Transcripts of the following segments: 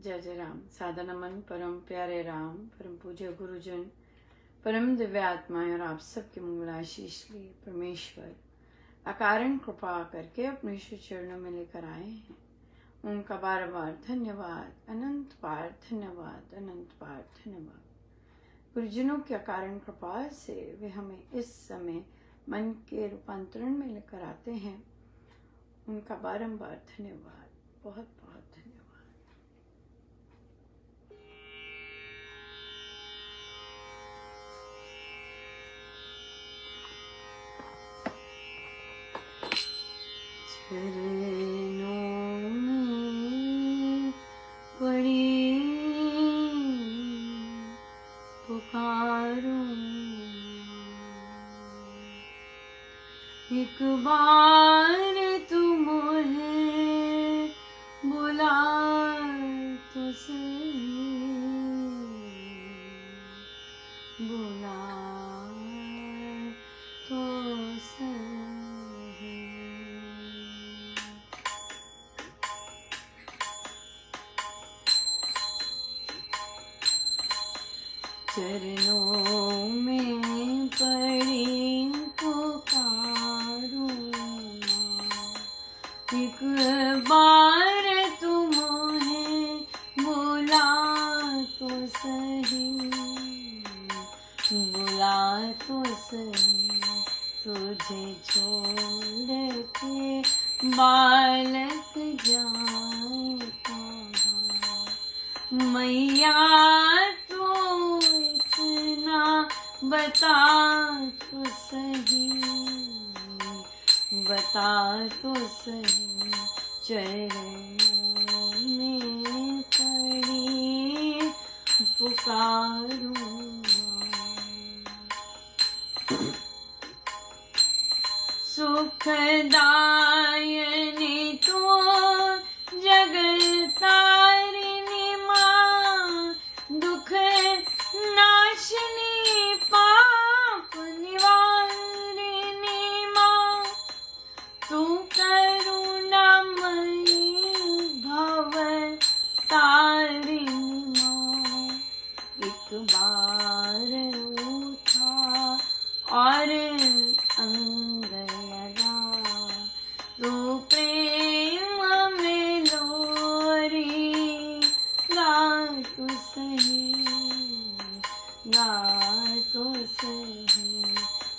जय जय राम। सादर नमन परम प्यारे राम, परम पूज्य गुरुजन, परम दिव्य आत्माएं और आप सबके मंगलाशीष लिए परमेश्वर अकारण कृपा करके अपने श्री चरणों में लेकर आए हैं। उनका बार बार धन्यवाद, अनंत बार धन्यवाद, अनंत बार धन्यवाद। गुरुजनों की अकारण कृपा से वे हमें इस समय मन के रूपांतरण में लेकर आते हैं। उनका बारंबार धन्यवाद, बहुत बहुत धन्यवाद। चरणों में पड़ी पुकारूं, एक बार तुम है बुला तो सही, बुला तो सही। चरणों में पड़ी पुकारूं, एक बार तुम्हें बुला तो सही, बुला तो सही। तुझे छोड़ के बालक जाए कहाँ, मैया तो इतना बता तो सही, बता तो सही। चरणों में पड़ी पुकारूं, सुखदायिनी तो जगतारिणी माँ, दुख नाशिनी पाप निवारिणी माँ, तू करुणामयी भव तारिणी माँ। एक बार उठा और अंग लगा, तू प्रेम में लोरी गा तो सही, गा तो सही।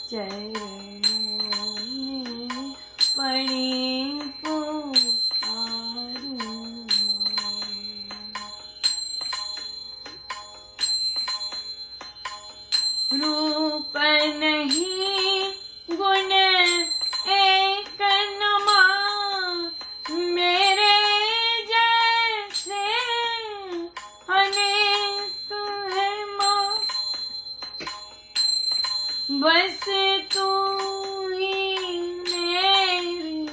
चरणों में पड़ी पुकारूं, रूप नहीं गुण एक नमा, मेरे जैसे अनेक है माँ, बस तू ही मेरी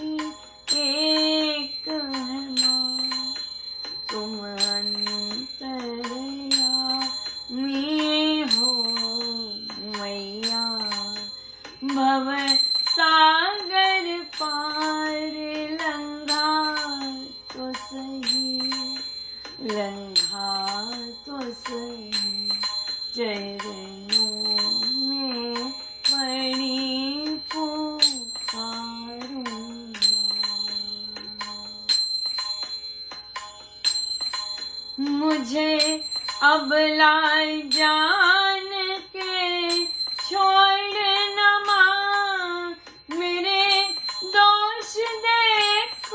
एक है माँ। तुम अंतर्यामी हो मैया, भव सागर पार लंघा तो सही, लंघा तो सही। चरणों में पड़ी पुकारूं, मुझे अबला जान के छोड़ना माँ, मेरे दोष देख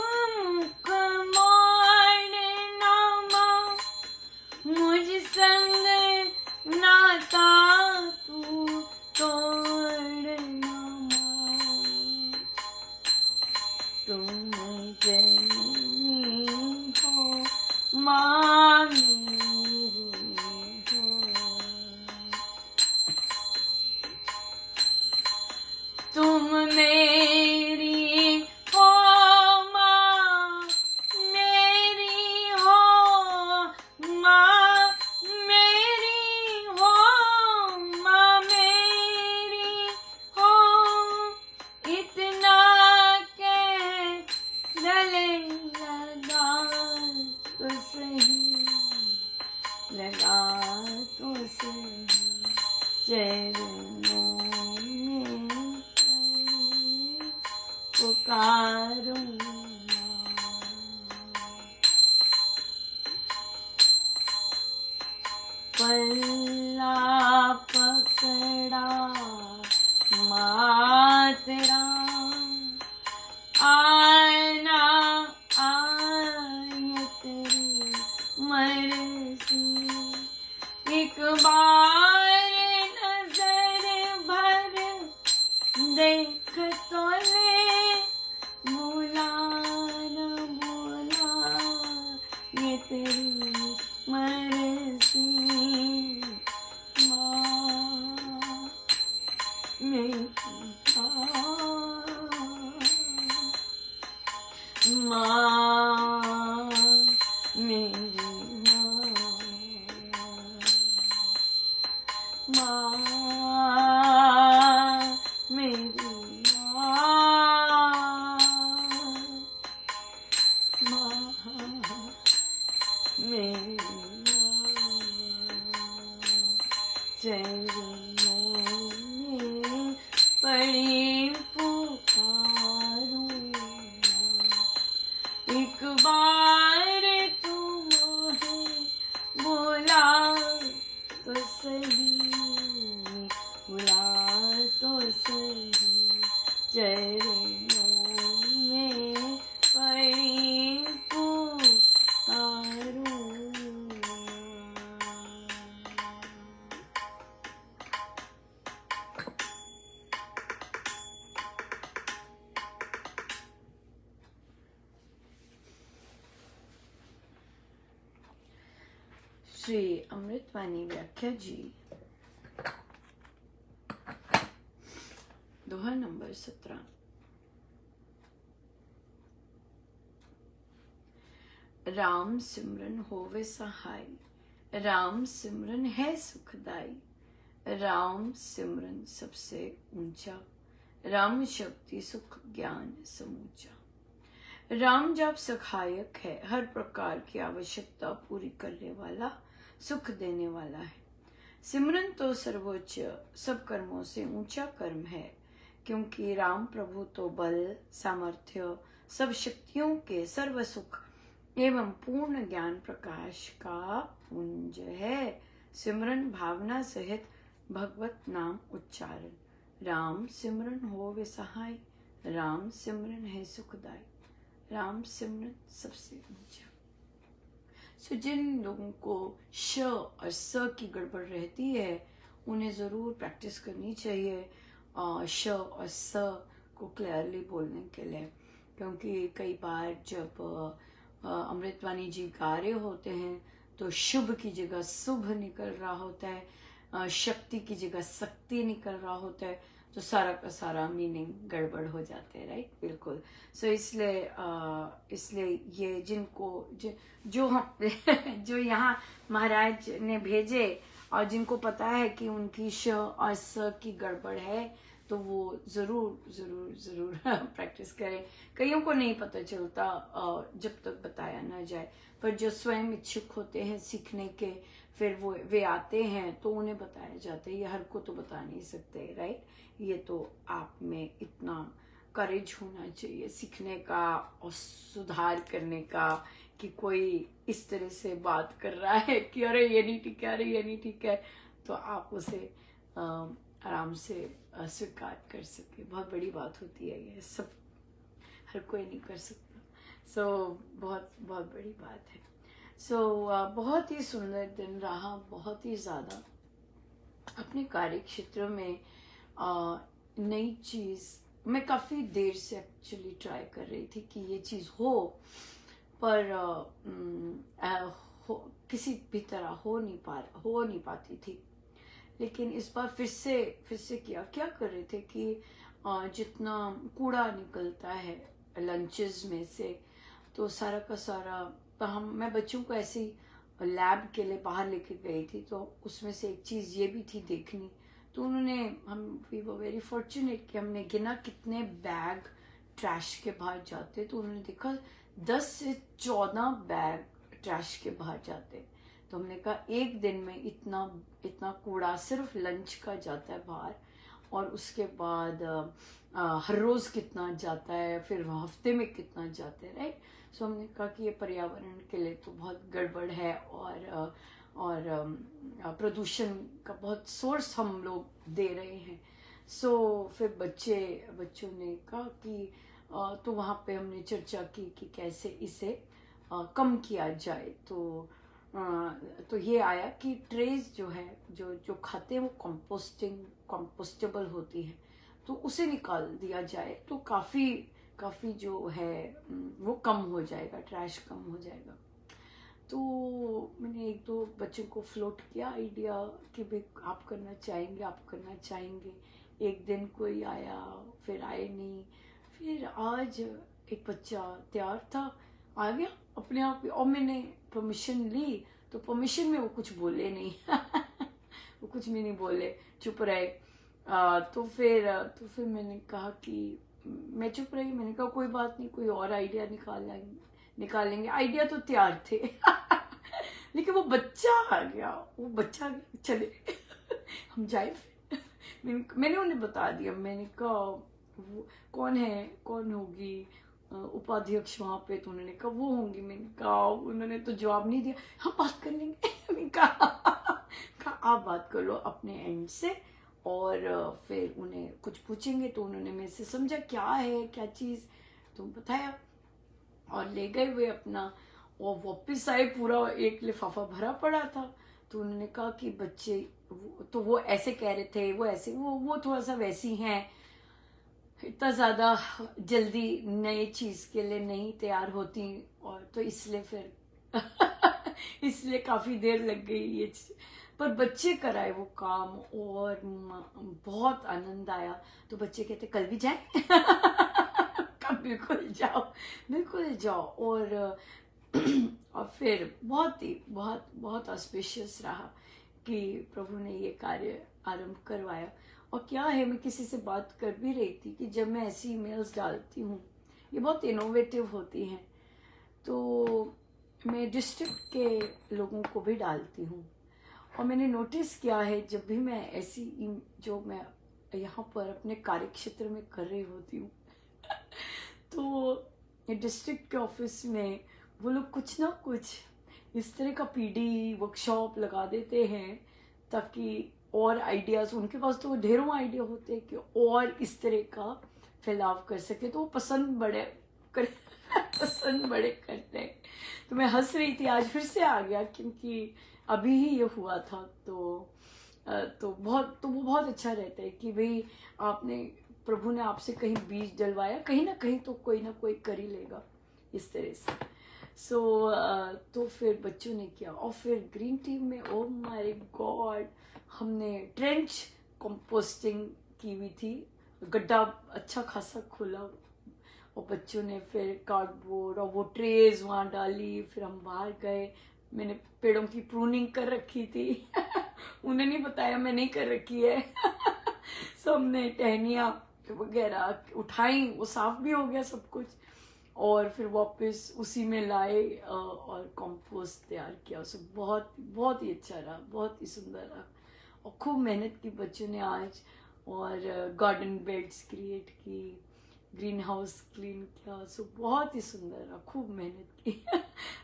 मुख मोड़ना माँ, मुझ संग नाता तू तोड़ना माँ। तुम जननी हो माँ मेरी हो, तुम मेरी हो माँ मेरी हो, माँ मेरी हो, माँ मेरी हो। इतना के गले लगा तो सही, लगा तो सही चरणों में पड़ी पुकारूं पल्ला पकड़ा मातरा आना आय तेरी मर्जी एक बार नजर भर देख तो ले भूला न भूला ये तेरी मर्जी माँ मेरी माँ मेरी माँ मेरी माँ मेरी चरणों में पड़ी पुकारूं एक बार तू मोहे बुला तो सही बुला तो सही चरणों में पड़ी पुकारूं। श्री अमृतवाणी व्याख्या जी दोहा नंबर 17। राम सिमरन होवे सहाय राम सिमरन है सुखदाई राम सिमरन सबसे ऊंचा राम शक्ति सुख ज्ञान समूचा। राम जब सहायक है, हर प्रकार की आवश्यकता पूरी करने वाला, सुख देने वाला है। सिमरन तो सर्वोच्च सब कर्मों से ऊंचा कर्म है, क्योंकि राम प्रभु तो बल सामर्थ्य सब शक्तियों के सर्व सुख एवं पूर्ण ज्ञान प्रकाश का पुंज है। सिमरन भावना सहित भगवत नाम उच्चारण राम सिमरन होवे सहाय राम सिमरन है सुखदाई राम सिमरन सबसे ऊंचा। सो जिन लोगों को श और स की गड़बड़ रहती है उन्हें जरूर प्रैक्टिस करनी चाहिए श और स को क्लियरली बोलने के लिए, क्योंकि कई बार जब अमृतवाणी जी गा रहे होते हैं तो शुभ की जगह शुभ निकल रहा होता है, शक्ति की जगह शक्ति निकल रहा होता है, तो सारा का सारा मीनिंग गड़बड़ हो जाते हैं, राइट। बिल्कुल। सो इसलिए ये जिनको जो हम जो यहाँ महाराज ने भेजे और जिनको पता है कि उनकी श और स की गड़बड़ है तो वो जरूर जरूर जरूर प्रैक्टिस करें। कईयों को नहीं पता चलता जब तक बताया ना जाए, पर जो स्वयं इच्छुक होते हैं सीखने के फिर वे आते हैं तो उन्हें बताया जाता है। ये हर को तो बता नहीं सकते, राइट। ये तो आप में इतना करेज होना चाहिए सीखने का और सुधार करने का कि कोई इस तरह से बात कर रहा है कि अरे ये नहीं ठीक है, अरे ये नहीं ठीक है, तो आप उसे आराम से स्वीकार कर सके। बहुत बड़ी बात होती है ये, सब हर कोई नहीं कर सकता। सो बहुत बहुत बड़ी बात है। सो बहुत ही सुंदर दिन रहा, बहुत ही ज़्यादा अपने कार्य क्षेत्र में नई चीज़ मैं काफ़ी देर से एक्चुअली ट्राई कर रही थी कि ये चीज़ हो, पर किसी भी तरह हो नहीं पाती थी। लेकिन इस बार फिर से क्या कर रहे थे कि जितना कूड़ा निकलता है लंचेस में से, तो सारा का सारा तो मैं बच्चों को ऐसे ही लैब के लिए बाहर लेके गई थी, तो उसमें से एक चीज़ ये भी थी देखनी। तो उन्होंने वी वर वेरी फॉर्चुनेट कि हमने गिना कितने बैग ट्रैश के बाहर जाते, तो उन्होंने देखा 10 से 14 बैग ट्रैश के बाहर जाते। तो हमने कहा एक दिन में इतना इतना कूड़ा सिर्फ लंच का जाता है बाहर, और उसके बाद हर रोज़ कितना जाता है, फिर हफ्ते में कितना जाते हैं, राइट। सो हमने कहा कि ये पर्यावरण के लिए तो बहुत गड़बड़ है, और प्रदूषण का बहुत सोर्स हम लोग दे रहे हैं। सो फिर बच्चों ने कहा कि तो वहाँ पे हमने चर्चा की कि कैसे इसे कम किया जाए। तो ये आया कि ट्रेज जो है, जो जो खाते हैं वो कंपोस्टेबल होती है, तो उसे निकाल दिया जाए तो काफ़ी जो है वो कम हो जाएगा, ट्रैश कम हो जाएगा। तो मैंने एक दो बच्चों को फ्लोट किया आइडिया कि भाई आप करना चाहेंगे। एक दिन कोई आया, फिर आए नहीं, फिर आज एक बच्चा तैयार था, आ गया अपने आप ही, और मैंने परमिशन ली, तो परमिशन में वो कुछ बोले नहीं वो कुछ भी नहीं बोले, चुप रहे। तो फिर मैंने कहा कि मैं चुप रही, मैंने कहा कोई बात नहीं, कोई और आइडिया निकालेंगे। आइडिया तो तैयार थे लेकिन वो बच्चा आ गया, चले हम जाए फिर मैंने उन्हें बता दिया, मैंने कहा वो कौन होगी उपाध्यक्ष वहाँ पे, तो उन्होंने कहा वो होंगी। मैंने कहा, उन्होंने तो जवाब नहीं दिया, हम बात कर लेंगे मैंने कहा आप बात कर लो अपने एंड से, और फिर उन्हें कुछ पूछेंगे तो उन्होंने मेरे से समझा क्या चीज़, तो बताया और ले गए वे अपना, और वापस आए, पूरा एक लिफाफा भरा पड़ा था। तो उन्होंने कहा कि बच्चे तो वो ऐसे कह रहे थे, वो थोड़ा सा वैसी हैं, इतना ज़्यादा जल्दी नई चीज़ के लिए नहीं तैयार होती, और तो इसलिए फिर इसलिए काफ़ी देर लग गई ये पर बच्चे कराए वो काम, और बहुत आनंद आया। तो बच्चे कहते कल भी जाए कब बिल्कुल जाओ। और फिर बहुत ऑस्पिशियस रहा कि प्रभु ने ये कार्य आरंभ करवाया। और क्या है, मैं किसी से बात कर भी रही थी कि जब मैं ऐसी ईमेल्स डालती हूँ, ये बहुत इनोवेटिव होती हैं, तो मैं डिस्ट्रिक्ट के लोगों को भी डालती हूँ। और मैंने नोटिस किया है, जब भी मैं ऐसी जो मैं यहाँ पर अपने कार्य क्षेत्र में कर रही होती हूँ तो डिस्ट्रिक्ट के ऑफिस में वो लोग कुछ ना कुछ इस तरह का पीडी वर्कशॉप लगा देते हैं, ताकि और आइडियाज, उनके पास तो ढेरों आइडिया होते हैं कि और इस तरह का फैलाव कर सके, तो वो पसंद बड़े करते हैं। तो मैं हंस रही थी, आज फिर से आ गया क्योंकि अभी ही ये हुआ था। तो वो बहुत अच्छा रहता है कि भाई आपने, प्रभु ने आपसे कहीं बीज डलवाया, कहीं ना कहीं तो कोई ना कोई कर ही लेगा इस तरह से। तो फिर बच्चों ने किया, और फिर ग्रीन टीम में ओ माय गॉड, हमने ट्रेंच कंपोस्टिंग की हुई थी, गड्ढा अच्छा खासा खोला, और बच्चों ने फिर कार्डबोर्ड और वो ट्रेज वहाँ डाली, फिर हम बाहर गए, मैंने पेड़ों की प्रूनिंग कर रखी थी उन्हें नहीं बताया मैं नहीं कर रखी है सो हमने टहनियाँ वगैरह उठाई, वो साफ भी हो गया सब कुछ, और फिर वापस उसी में लाए और कंपोस्ट तैयार किया। सो बहुत ही अच्छा रहा, बहुत ही सुंदर रहा, और खूब मेहनत की बच्चों ने आज, और गार्डन बेड्स क्रिएट की, ग्रीन हाउस क्लीन किया। सो बहुत ही सुंदर रहा, खूब मेहनत की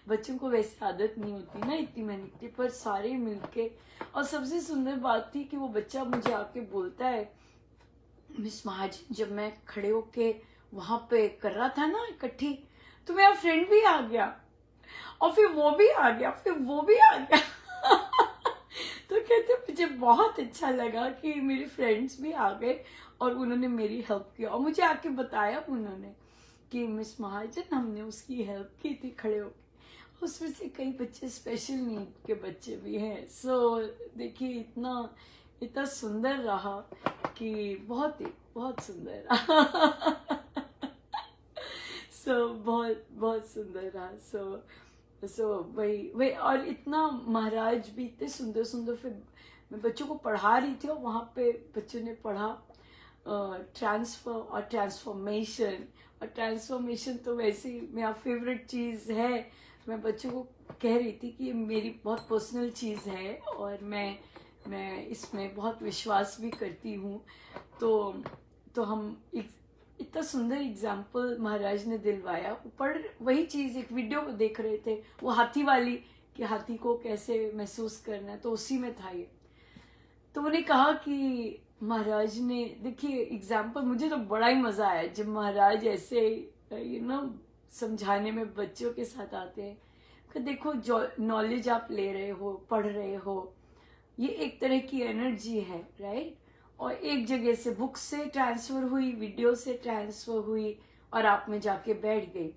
बच्चों को वैसे आदत नहीं होती ना इतनी मेहनत की, पर सारे मिलके। और सबसे सुंदर बात थी कि वो बच्चा मुझे आके बोलता है, मिस महाजन जब मैं खड़े होके वहां पे कर रहा था ना इकट्ठी, तो मेरा फ्रेंड भी आ गया, और फिर वो भी आ गया तो कहते मुझे बहुत अच्छा लगा कि मेरे फ्रेंड्स भी आ गए और उन्होंने मेरी हेल्प की, और मुझे आके बताया उन्होंने कि मिस महाजन हमने उसकी हेल्प की थी खड़े होके। उसमें से कई बच्चे स्पेशल नीड के बच्चे भी हैं। सो देखिए इतना सुंदर रहा कि बहुत सुंदर रहा सो बहुत सुंदर रहा। सो वही और इतना महाराज भी इतने सुंदर। फिर मैं बच्चों को पढ़ा रही थी और वहाँ पे बच्चों ने पढ़ा ट्रांसफर और ट्रांसफॉर्मेशन तो वैसे ही मेरा फेवरेट चीज़ है। तो मैं बच्चों को कह रही थी कि ये मेरी बहुत पर्सनल चीज़ है और मैं इसमें बहुत विश्वास भी करती हूँ। तो हम इतना सुंदर एग्जाम्पल महाराज ने दिलवाया। ऊपर वही चीज़ एक वीडियो देख रहे थे, वो हाथी वाली, कि हाथी को कैसे महसूस करना है, तो उसी में था ये। तो उन्हें कहा कि महाराज ने, देखिए एग्जाम्पल, मुझे तो बड़ा ही मज़ा आया जब महाराज ऐसे समझाने में बच्चों के साथ आते हैं कि देखो जो नॉलेज आप ले रहे हो, पढ़ रहे हो, ये एक तरह की एनर्जी है, राइट। और एक जगह से बुक से ट्रांसफर हुई, वीडियो से ट्रांसफर हुई और आप में जाके बैठ गई।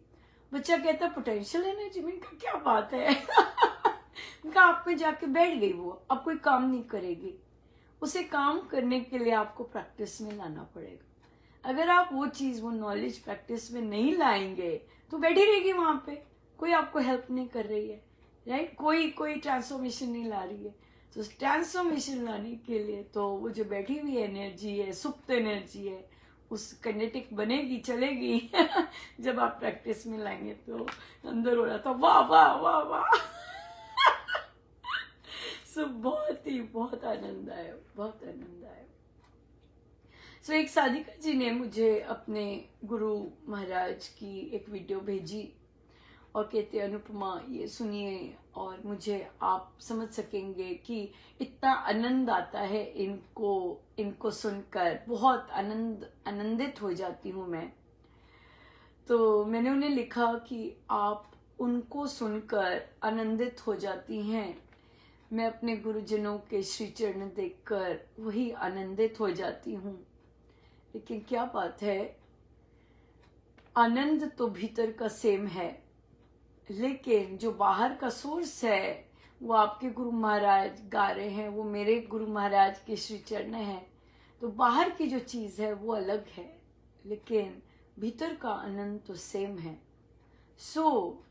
बच्चा कहता पोटेंशियल एनर्जी, में क्या बात है उनका आप में जाके बैठ गई, वो अब कोई काम नहीं करेगी। उसे काम करने के लिए आपको प्रैक्टिस में लाना पड़ेगा। अगर आप वो चीज़, वो नॉलेज प्रैक्टिस में नहीं लाएंगे तो बैठी रहेगी वहां पे, कोई आपको हेल्प नहीं कर रही है, राइट। कोई ट्रांसफॉर्मेशन नहीं ला रही है। तो ट्रांसफॉर्मेशन लाने के लिए तो वो जो बैठी हुई एनर्जी है, सुप्त एनर्जी है, उस काइनेटिक बनेगी, चलेगी जब आप प्रैक्टिस में लाएंगे। तो अंदर हो रहा था वाह वाह वाह वाह सो बहुत आनंद आया, बहुत आनंद आया। सो एक साधिका जी ने मुझे अपने गुरु महाराज की एक वीडियो भेजी और कहते अनुपमा ये सुनिए और मुझे आप समझ सकेंगे कि इतना आनंद आता है इनको सुनकर, बहुत आनंदित हो जाती हूँ मैं। तो मैंने उन्हें लिखा कि आप उनको सुनकर आनंदित हो जाती हैं, मैं अपने गुरुजनों के श्री चरण देखकर वही आनंदित हो जाती हूँ। लेकिन क्या बात है, आनंद तो भीतर का सेम है, लेकिन जो बाहर का सोर्स है वो आपके गुरु महाराज गा रहे हैं, वो मेरे गुरु महाराज के श्री चरण हैं। तो बाहर की जो चीज़ है वो अलग है, लेकिन भीतर का आनंद तो सेम है। सो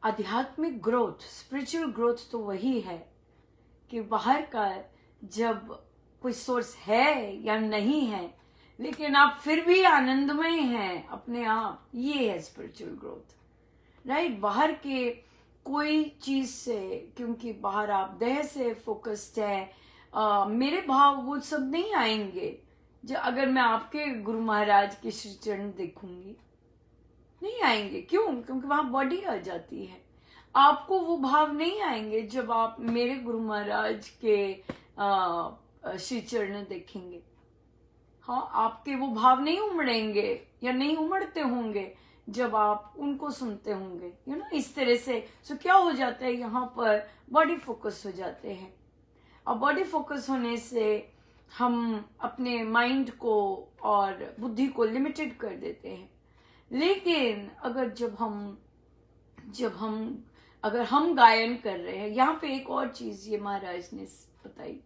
आध्यात्मिक ग्रोथ, स्पिरिचुअल ग्रोथ तो वही है कि बाहर का जब कोई सोर्स है या नहीं है, लेकिन आप फिर भी आनंदमय हैं अपने आप, ये है स्पिरिचुअल ग्रोथ, राइट। बाहर के कोई चीज से, क्योंकि बाहर आप देह से फोकस्ड है, मेरे भाव वो सब नहीं आएंगे जो अगर मैं आपके गुरु महाराज के श्री चरण देखूंगी, नहीं आएंगे। क्यों? क्योंकि वहां बॉडी आ जाती है। आपको वो भाव नहीं आएंगे जब आप मेरे गुरु महाराज के श्री चरण देखेंगे। हाँ, आपके वो भाव नहीं उमड़ेंगे या नहीं उमड़ते होंगे जब आप उनको सुनते होंगे, इस तरह से। सो क्या हो जाता है, यहाँ पर बॉडी फोकस हो जाते हैं। और बॉडी फोकस होने से हम अपने माइंड को और बुद्धि को लिमिटेड कर देते हैं। लेकिन अगर अगर हम गायन कर रहे हैं, यहाँ पे एक और चीज ये महाराज ने बताई,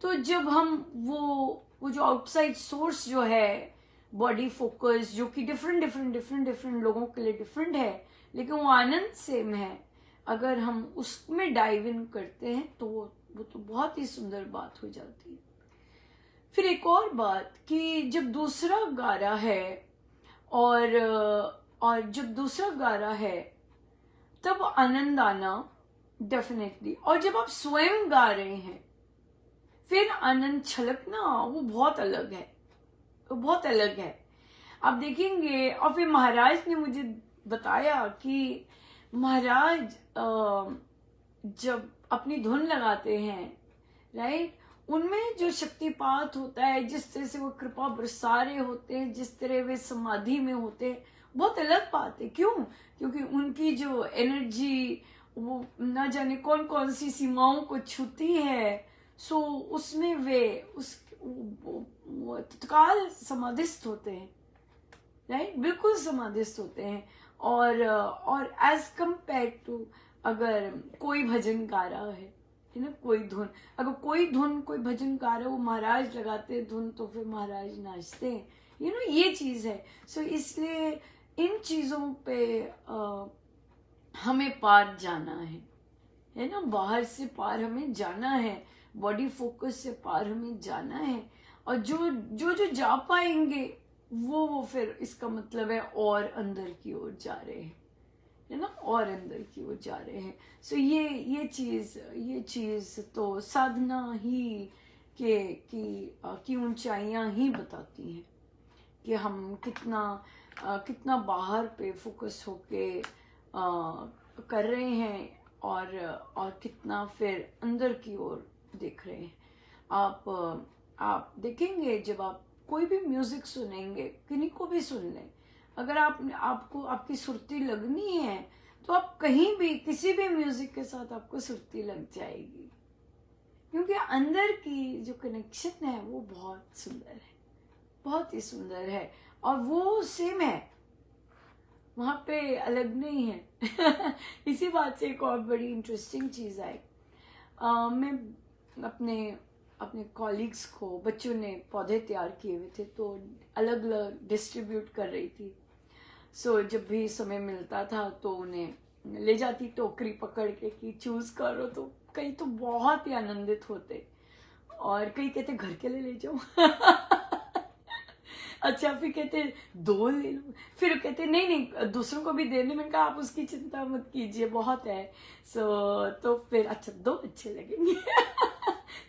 तो जब हम वो जो आउटसाइड सोर्स जो है बॉडी फोकस, जो कि डिफरेंट लोगों के लिए डिफरेंट है, लेकिन वो आनंद सेम है, अगर हम उसमें डाइव इन करते हैं तो वो तो बहुत ही सुंदर बात हो जाती है। फिर एक और बात कि जब दूसरा गा रहा है और जब दूसरा गा रहा है तब आनंद आना डेफिनेटली, और जब आप स्वयं गा रहे हैं फिर आनंद छलकना, वो बहुत अलग है, वो बहुत अलग है। आप देखेंगे। और फिर महाराज ने मुझे बताया कि महाराज जब अपनी धुन लगाते हैं, राइट, उनमें जो शक्तिपात होता है, जिस तरह से वो कृपा बरसा रहे होते हैं, जिस तरह वे समाधि में होते हैं, बहुत अलग बात है। क्यों? क्योंकि उनकी जो एनर्जी वो न जाने कौन कौन सी सीमाओं को छूती है। सो उसमें वे वो तत्काल समाधिस्थ होते हैं, राइट, बिल्कुल समाधिस्थ होते हैं। और एज कंपेयर टू अगर कोई भजन गा रहा है ना, कोई धुन, अगर कोई भजन गा रहा है, वो महाराज लगाते हैं धुन, तो फिर महाराज नाचते हैं, ये चीज है। सो इसलिए इन चीजों पे हमें पार जाना है ना, बाहर से पार हमें जाना है, बॉडी फोकस से पार हमें जाना है। और जो जा पाएंगे वो फिर इसका मतलब है और अंदर की ओर जा रहे हैं, है ना, और अंदर की ओर जा रहे हैं। सो ये चीज़ तो साधना ही की ऊंचाइयां ही बताती हैं कि हम कितना बाहर पे फोकस होके कर रहे हैं, और कितना फिर अंदर की ओर देख रहे हैं। आप देखेंगे जब आप कोई भी म्यूजिक सुनेंगे, किन्हीं को भी सुन लें, अगर आपको आपकी सुरती लगनी है तो आप कहीं भी किसी भी म्यूजिक के साथ आपको सुरती लग जाएगी, क्योंकि अंदर की जो कनेक्शन है वो बहुत सुंदर है, बहुत ही सुंदर है, और वो सेम है, वहां पे अलग नहीं है। इसी बात से एक और बड़ी इंटरेस्टिंग चीज आई। मैं अपने कॉलीग्स को, बच्चों ने पौधे तैयार किए हुए थे तो अलग अलग डिस्ट्रीब्यूट कर रही थी। सो जब भी समय मिलता था तो उन्हें ले जाती टोकरी पकड़ के कि चूज करो, तो कई तो बहुत ही आनंदित होते और कई कहते घर के लिए ले जाओ। अच्छा, फिर कहते 2 ले लो, फिर कहते नहीं दूसरों को भी देने। मैंने कहा आप उसकी चिंता मत कीजिए, बहुत है। तो फिर अच्छा 2 अच्छे लगेंगे।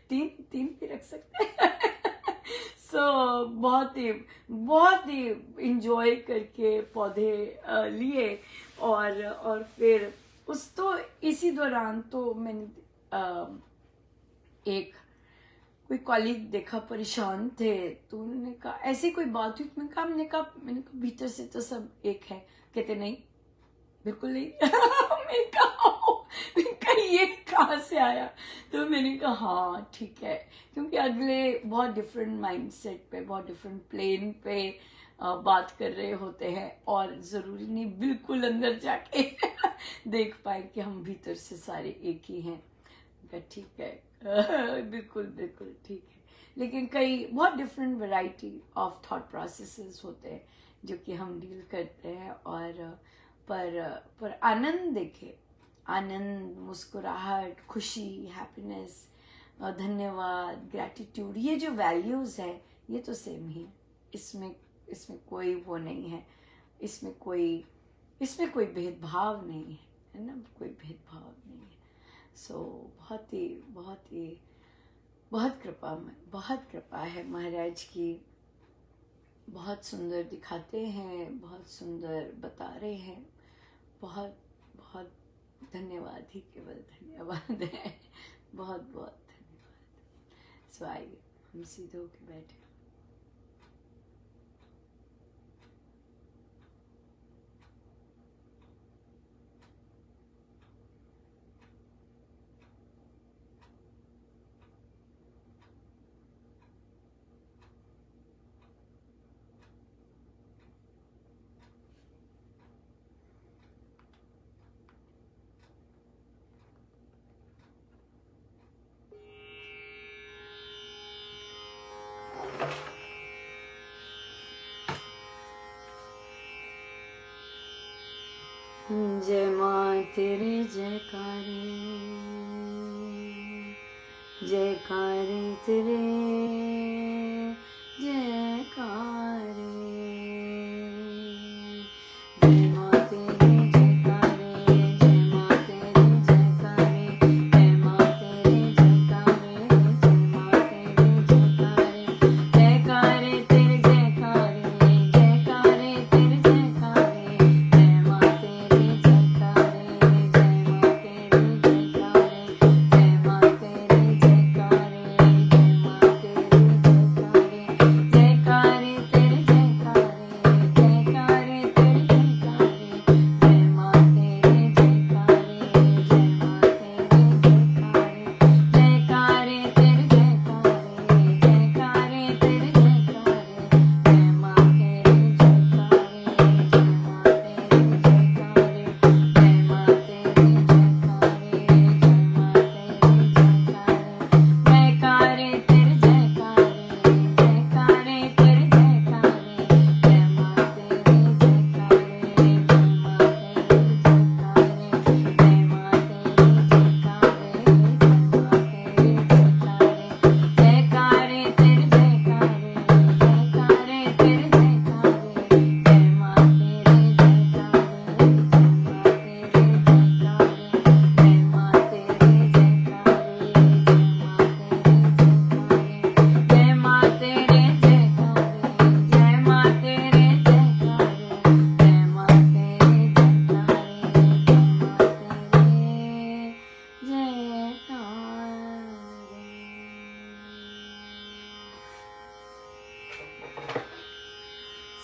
3 भी रख सकते हैं। बहुत ही इंजॉय करके पौधे लिए, और फिर इसी दौरान तो मैंने एक कोई कॉलीग देखा परेशान थे, तो उन्होंने कहा ऐसी कोई बात हुई। मैंने कहा भीतर से तो सब एक है। कहते नहीं, बिल्कुल नहीं। मैंने कहा ये कहाँ से आया? तो मैंने कहा हाँ ठीक है, क्योंकि अगले बहुत डिफरेंट माइंडसेट पे, बहुत डिफरेंट प्लेन पे बात कर रहे होते हैं, और जरूरी नहीं बिल्कुल अंदर जाके देख पाए कि हम भीतर से सारे एक ही हैं। ठीक है, बिल्कुल बिल्कुल ठीक है। लेकिन कई बहुत different variety of thought processes होते हैं जो कि हम डील करते हैं, और पर आनंद देखे, आनंद, मुस्कुराहट, खुशी, हैप्पीनेस, धन्यवाद, ग्रैटिट्यूड, ये जो वैल्यूज है ये तो सेम ही है। इसमें कोई वो नहीं है, इसमें कोई भेदभाव नहीं है ना, कोई भेदभाव नहीं है। बहुत कृपा है महाराज की। बहुत सुंदर दिखाते हैं, बहुत सुंदर बता रहे हैं। बहुत बहुत धन्यवाद ही केवल धन्यवाद है। बहुत धन्यवाद। आइए हम सीधे होके बैठे। जय माँ तेरे जयकारे, जयकारे तेरे जयकारे, जय माँ तेरे जयकारे, जय माँ तेरे जयकारे, जय माँ तेरे जयकारे, जय माँ तेरे जयकारे, जयकारे तेरे जयकारे, जयकारे तेरे जयकारे, जय माँ तेरे जयकारे, जय माँ तेरे जयकारे, जय माँ तेरे जयकारे, जय माँ तेरे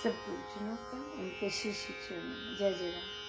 सब गुरुजनों का उनके शिष्य चरणों में। जय जय राम।